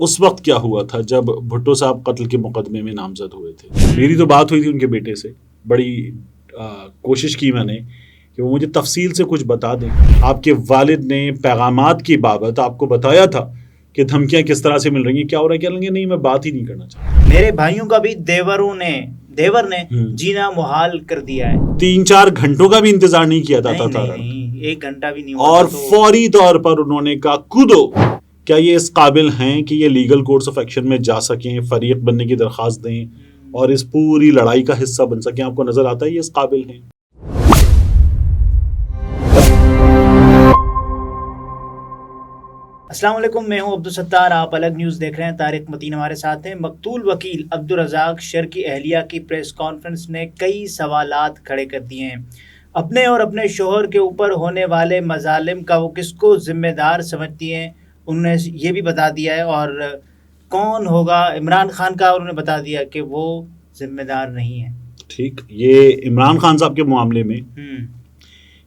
اس وقت کیا ہوا تھا جب بھٹو صاحب قتل کے مقدمے میں نامزد ہوئے تھے. میری تو بات ہوئی تھی ان کے بیٹے سے, بڑی کوشش کی میں نے کہ وہ مجھے تفصیل سے کچھ بتا دیں. آپ کے والد نے پیغامات کی بابت آپ کو بتایا تھا کہ دھمکیاں کس طرح سے مل رہی ہیں, کیا ہو رہا ہے, کیا لیں گے, نہیں میں بات ہی نہیں کرنا چاہتا. میرے بھائیوں کا بھی دیور نے جینا محال کر دیا ہے. 3-4 گھنٹوں کا بھی انتظار نہیں کیا تھا نہیں 1 گھنٹہ بھی نہیں ہوا, اور فوری طور پر انہوں نے کہا کودو. کیا یہ اس قابل ہیں کہ یہ لیگل کورس آف ایکشن میں جا سکیں, فریق بننے کی درخواست دیں اور اس پوری لڑائی کا حصہ بن سکیں؟ آپ کو نظر آتا ہے یہ اس قابل ہیں؟ السلام علیکم, میں ہوں عبدالستار, آپ الگ نیوز دیکھ رہے ہیں. طارق متین ہمارے ساتھ ہیں. مقتول وکیل عبدالرزاق شر کی اہلیہ کی پریس کانفرنس نے کئی سوالات کھڑے کر دیے ہیں. اپنے اور اپنے شوہر کے اوپر ہونے والے مظالم کا وہ کس کو ذمہ دار سمجھتی ہیں, انہوں نے یہ بھی بتا دیا ہے. اور کون ہوگا عمران خان کا, انہوں نے بتا دیا کہ وہ ذمہ دار نہیں ہے. ٹھیک, یہ عمران خان صاحب کے معاملے میں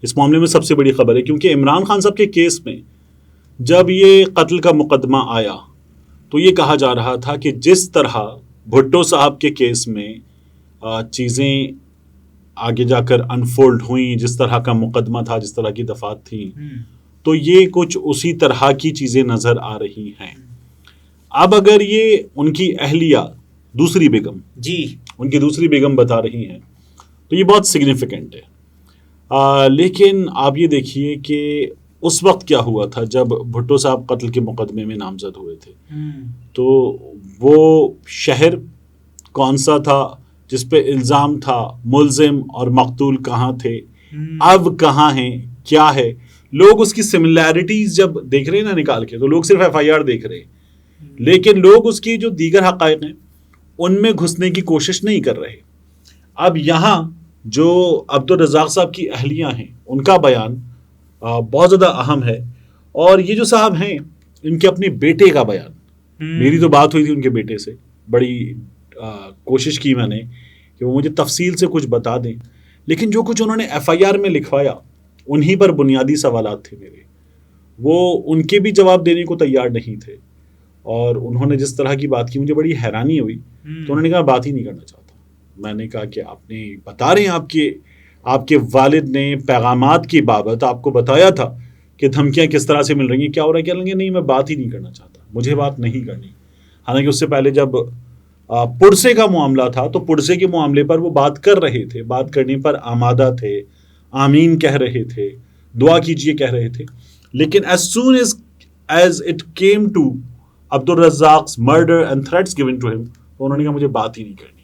اس معاملے میں سب سے بڑی خبر ہے, کیونکہ عمران خان صاحب کے کیس میں جب یہ قتل کا مقدمہ آیا تو یہ کہا جا رہا تھا کہ جس طرح بھٹو صاحب کے کیس میں چیزیں آگے جا کر انفولڈ ہوئیں, جس طرح کا مقدمہ تھا, جس طرح کی دفعات تھیں, تو یہ کچھ اسی طرح کی چیزیں نظر آ رہی ہیں. اب اگر یہ ان کی اہلیہ دوسری بیگم ان کی دوسری بیگم بتا رہی ہیں تو یہ بہت سگنیفیکنٹ ہے. لیکن آپ یہ دیکھیے کہ اس وقت کیا ہوا تھا جب بھٹو صاحب قتل کے مقدمے میں نامزد ہوئے تھے, تو وہ شہر کون سا تھا جس پہ الزام تھا, ملزم اور مقتول کہاں تھے, اب کہاں ہیں, کیا ہے. لوگ اس کی سملیرٹیز جب دیکھ رہے ہیں نا نکال کے, تو لوگ صرف ایف آئی آر دیکھ رہے ہیں, لیکن لوگ اس کی جو دیگر حقائق ہیں ان میں گھسنے کی کوشش نہیں کر رہے. اب یہاں جو عبدالرزاق صاحب کی اہلیہ ہیں ان کا بیان بہت زیادہ اہم ہے, اور یہ جو صاحب ہیں ان کے اپنے بیٹے کا بیان. میری تو بات ہوئی تھی ان کے بیٹے سے, بڑی کوشش کی میں نے کہ وہ مجھے تفصیل سے کچھ بتا دیں, لیکن جو کچھ انہوں نے ایف آئی آر میں لکھوایا انہی پر بنیادی سوالات تھے میرے, وہ ان کے بھی جواب دینے کو تیار نہیں تھے. اور انہوں نے جس طرح کی بات کی مجھے بڑی حیرانی ہوئی, تو انہوں نے کہا بات ہی نہیں کرنا چاہتا. میں نے کہا کہ آپ نے بتا رہے ہیں آپ کے والد نے پیغامات کی بابت آپ کو بتایا تھا کہ دھمکیاں کس طرح سے مل رہی ہیں, کیا ہو رہا ہے, کیا لیں گے, نہیں میں بات ہی نہیں کرنا چاہتا, مجھے بات نہیں کرنی. حالانکہ اس سے پہلے جب پڑسے کا معاملہ تھا تو پڑسے کے معاملے پر وہ بات کر رہے تھے, بات کرنے پر آمادہ تھے, آمین کہہ رہے تھے, دعا کیجئے کہہ رہے تھے. لیکن as soon as it came to عبدالرزاق's murder and threats given to him, تو انہوں نے کہا مجھے بات ہی نہیں کرنی.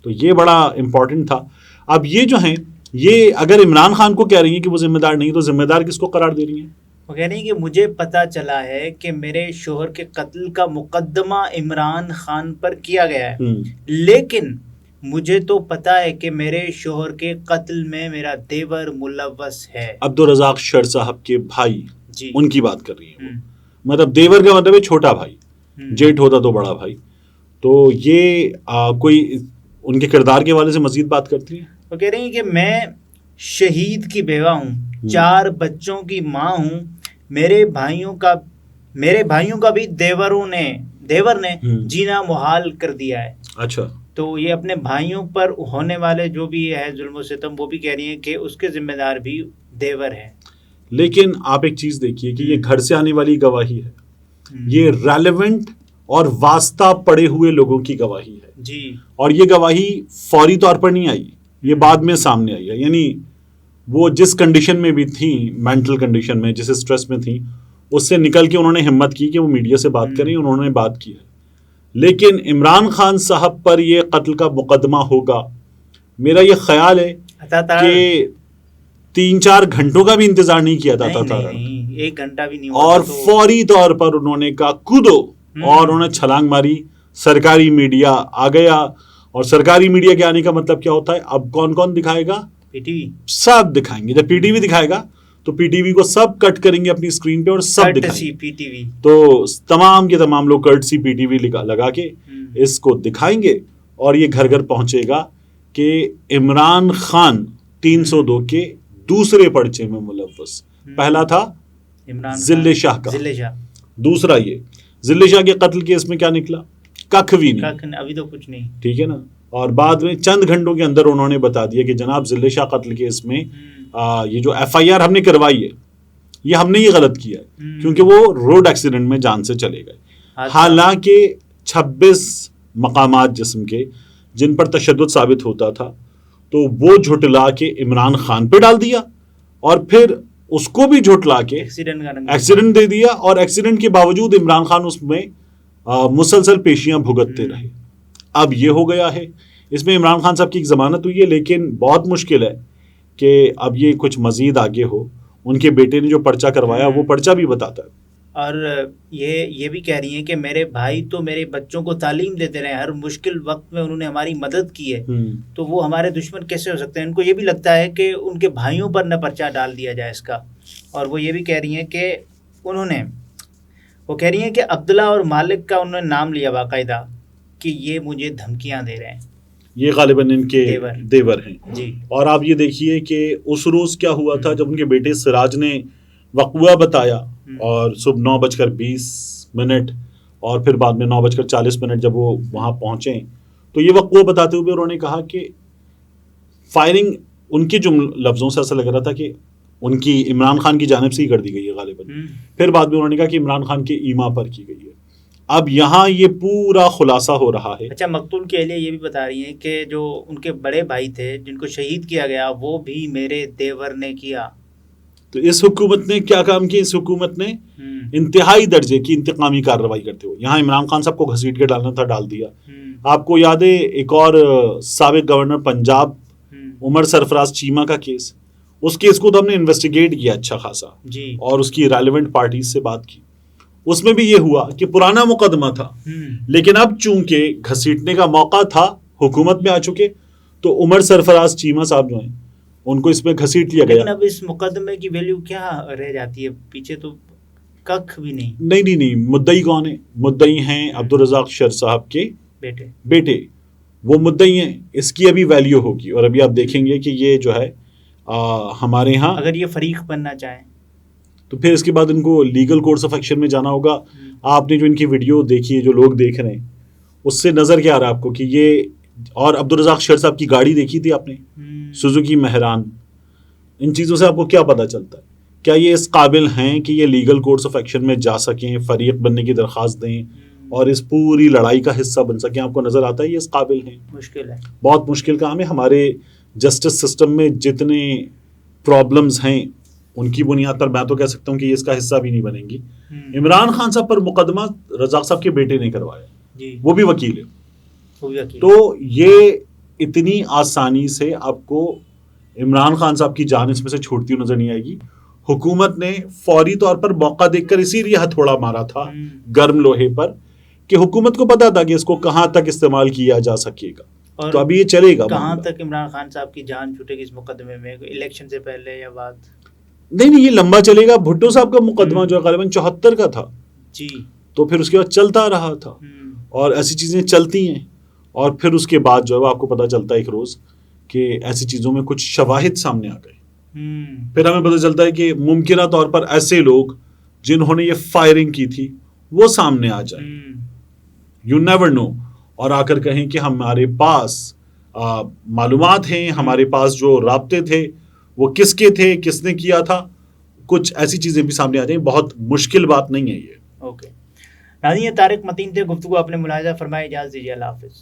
تو یہ بڑا امپورٹنٹ تھا. اب یہ جو ہیں یہ اگر عمران خان کو کہہ رہی ہیں کہ وہ ذمہ دار نہیں, تو ذمہ دار کس کو قرار دے رہی ہیں؟ وہ کہہ رہی ہیں کہ مجھے پتا چلا ہے کہ میرے شوہر کے قتل کا مقدمہ عمران خان پر کیا گیا ہے, لیکن مجھے تو پتا ہے کہ میرے شوہر کے قتل میں میرا دیور ملوث ہے. عبدالرزاق شر صاحب کے بھائی ان کی بات کر رہی ہیں. مطلب دیور کا مطلب ہے چھوٹا بھائی, جیٹ ہوتا تو بڑا بھائی. تو یہ کوئی ان کے کردار کے حوالے سے مزید بات کرتی ہیں. وہ کہہ رہی ہیں کہ میں شہید کی بیوہ ہوں, 4 بچوں کی ماں ہوں, میرے بھائیوں کا بھی دیور نے جینا محال کر دیا ہے. اچھا, تو یہ اپنے بھائیوں پر ہونے والے جو بھی ہے ظلم و ستم, وہ بھی کہہ رہی ہیں کہ اس کے ذمہ دار بھی دیور ہے. لیکن آپ ایک چیز دیکھیے کہ یہ گھر سے آنے والی گواہی ہے, یہ ریلیونٹ اور واسطہ پڑے ہوئے لوگوں کی گواہی ہے جی, اور یہ گواہی فوری طور پر نہیں آئی, یہ بعد میں سامنے آئی ہے. یعنی وہ جس کنڈیشن میں بھی تھیں, مینٹل کنڈیشن میں, جس اسٹریس میں تھیں, اس سے نکل کے انہوں نے ہمت کی کہ وہ میڈیا سے بات کریں, انہوں نے بات کی ہے. لیکن عمران خان صاحب پر یہ قتل کا مقدمہ ہوگا, میرا یہ خیال ہے کہ 3-4 گھنٹوں کا بھی انتظار نہیں کیا تھا, 1 گھنٹہ بھی نہیں, اور فوری طور پر انہوں نے کہا کودو, اور انہوں نے چھلانگ ماری. سرکاری میڈیا آ گیا, اور سرکاری میڈیا کے آنے کا مطلب کیا ہوتا ہے, اب کون کون دکھائے گا, پی ٹی وی سب دکھائیں گے. جب پی ٹی وی دکھائے گا تو پی ٹی وی کو سب کٹ کریں گے اپنی اسکرین پہ اور سب دکھائیں گے. پی ٹی وی تو تمام کے تمام لوگ کرٹسی پی ٹی وی لگا کے اس کو دکھائیں گے, اور یہ گھر گھر پہنچے گا کہ عمران خان 302 کے دوسرے پرچے میں ملوث. پہلا تھا ذل شاہ کا, دوسرا یہ ذل شاہ کے قتل کیس میں کیا نکلا؟ ککھ بھی نہیں، ابھی تو کچھ نہیں، ٹھیک ہے نا. اور بعد میں چند گھنٹوں کے اندر انہوں نے بتا دیا کہ جناب ذل شاہ قتل کیس میں یہ جو FIR ہم نے کروائی ہے یہ ہم نے یہ غلط کیا ہے کیونکہ وہ روڈ ایکسیڈنٹ میں جان سے چلے گئے. حالانکہ 26 مقامات جسم کے جن پر تشدد ثابت ہوتا تھا تو وہ جھٹلا کے عمران خان پہ ڈال دیا اور پھر اس کو بھی جھٹلا کے ایکسیڈنٹ دے دیا، اور ایکسیڈنٹ کے باوجود عمران خان اس میں مسلسل پیشیاں بھگتتے رہے. اب یہ ہو گیا ہے، اس میں عمران خان صاحب کی ایک ضمانت ہوئی ہے، لیکن بہت مشکل ہے کہ اب یہ کچھ مزید آگے ہو. ان کے بیٹے نے جو پرچہ کروایا وہ پرچہ بھی بتاتا ہے. اور یہ بھی کہہ رہی ہیں کہ میرے بھائی تو میرے بچوں کو تعلیم دیتے رہے، ہر مشکل وقت میں انہوں نے ہماری مدد کی ہے، تو وہ ہمارے دشمن کیسے ہو سکتے ہیں؟ ان کو یہ بھی لگتا ہے کہ ان کے بھائیوں پر نہ پرچہ ڈال دیا جائے اس کا. اور وہ یہ بھی کہہ رہی ہیں کہ وہ کہہ رہی ہیں کہ عبداللہ اور مالک کا انہوں نے نام لیا باقاعدہ کہ یہ مجھے دھمکیاں دے رہے ہیں. یہ غالباً ان کے دیور ہیں جی. اور آپ یہ دیکھیے کہ اس روز کیا ہوا تھا جب ان کے بیٹے سراج نے وقوع بتایا، اور صبح 9:20 اور پھر بعد میں 9:40 جب وہ وہاں پہنچے تو یہ وقوع بتاتے ہوئے انہوں نے کہا کہ فائرنگ ان کے لفظوں سے ایسا لگ رہا تھا کہ ان کی عمران خان کی جانب سے ہی کر دی گئی ہے غالباً. پھر بعد میں انہوں نے کہا کہ عمران خان کے ایما پر کی گئی ہے. اب یہاں یہ پورا خلاصہ ہو رہا ہے. اچھا، مقتول کے اہلیہ یہ بھی بتا رہی ہیں کہ جو ان کے بڑے بھائی تھے جن کو شہید کیا گیا وہ بھی میرے دیور نے کیا. تو اس حکومت نے کیا کام کیا؟ اس حکومت نے انتہائی درجے کی انتقامی کارروائی کرتے ہوئے یہاں عمران خان صاحب کو گھسیٹ کے ڈالنا تھا، ڈال دیا. آپ کو یاد ہے ایک اور سابق گورنر پنجاب عمر سرفراز چیمہ کا کیس، اس کیس کو تو ہم نے انویسٹیگیٹ کیا اچھا خاصا جی، اور اس کی ریلیونٹ پارٹیز سے بات کی. اس میں بھی یہ ہوا کہ پرانا مقدمہ تھا لیکن اب چونکہ گھسیٹنے کا موقع تھا، حکومت میں آ چکے، تو عمر سرفراز چیمہ صاحب جو ہیں ان کو اس میں گھسیٹ لیا گیا. لیکن اب اس مقدمے کی ویلیو کیا رہ جاتی ہے؟ پیچھے تو ککھ بھی نہیں. نہیں، مدعی کون ہے؟ مدعی ہیں عبدالرزاق شر صاحب کے بیٹے، وہ مدعی ہیں. اس کی ابھی ویلیو ہوگی اور ابھی آپ دیکھیں گے کہ یہ جو ہے ہمارے ہاں اگر یہ فریق بننا چاہیں تو پھر اس کے بعد ان کو لیگل کورس آف ایکشن میں جانا ہوگا. آپ نے جو ان کی ویڈیو دیکھی ہے، جو لوگ دیکھ رہے ہیں، اس سے نظر کیا آ رہا ہے آپ کو کہ یہ، اور عبدالرزاق شر صاحب کی گاڑی دیکھی تھی آپ نے، سوزوکی مہران، ان چیزوں سے آپ کو کیا پتہ چلتا ہے؟ کیا یہ اس قابل ہیں کہ یہ لیگل کورس آف ایکشن میں جا سکیں، فریق بننے کی درخواست دیں اور اس پوری لڑائی کا حصہ بن سکیں؟ آپ کو نظر آتا ہے یہ اس قابل ہیں؟ مشکل ہے، بہت مشکل کام ہے. ہمارے جسٹس سسٹم میں جتنے پرابلمز ہیں ان کی بنیاد پر میں تو کہہ سکتا ہوں کہ یہ اس کا حصہ بھی نہیں بنیں گی. عمران خان صاحب پر مقدمہ رزاق صاحب کے بیٹے نے کروایا جی، وہ بھی وکیل ہے. تو یہ اتنی آسانی سے آپ کو عمران خان صاحب کی جان اس میں سے چھوٹتی نظر نہیں آئے گی. حکومت نے فوری طور پر موقع دیکھ کر اسی لیے ہتھوڑا مارا تھا گرم لوہے پر کہ حکومت کو پتا تھا کہ اس کو کہاں تک استعمال کیا جا سکے گا. تو ابھی یہ چلے گا. کہاں تک عمران خان صاحب کی جان چھوٹے گی اس مقدمے میں؟ الیکشن سے پہلے یا بعد؟ نہیں، یہ لمبا چلے گا. بھٹو صاحب کا مقدمہ جو ہے غالباً 74 کا تھا جی، تو پھر اس کے بعد چلتا رہا تھا اور ایسی چیزیں چلتی ہیں. اور پھر اس کے بعد جو ہے آپ کو پتا چلتا ہے ایک روز کہ ایسی چیزوں میں کچھ شواہد سامنے آ گئے. پھر ہمیں پتا چلتا ہے کہ ممکنہ طور پر ایسے لوگ جنہوں نے یہ فائرنگ کی تھی وہ سامنے آ جائیں. You never know. اور آ کر کہیں کہ ہمارے پاس معلومات ہیں، ہمارے پاس جو رابطے تھے وہ کس کے تھے، کس نے کیا تھا. کچھ ایسی چیزیں بھی سامنے آ جائیں. بہت مشکل بات نہیں ہے یہ. اوکے ناظرین، طارق متین تھے، گفتگو اپنے ملاحظہ فرمائے. اجازت دیجیے، اللہ حافظ.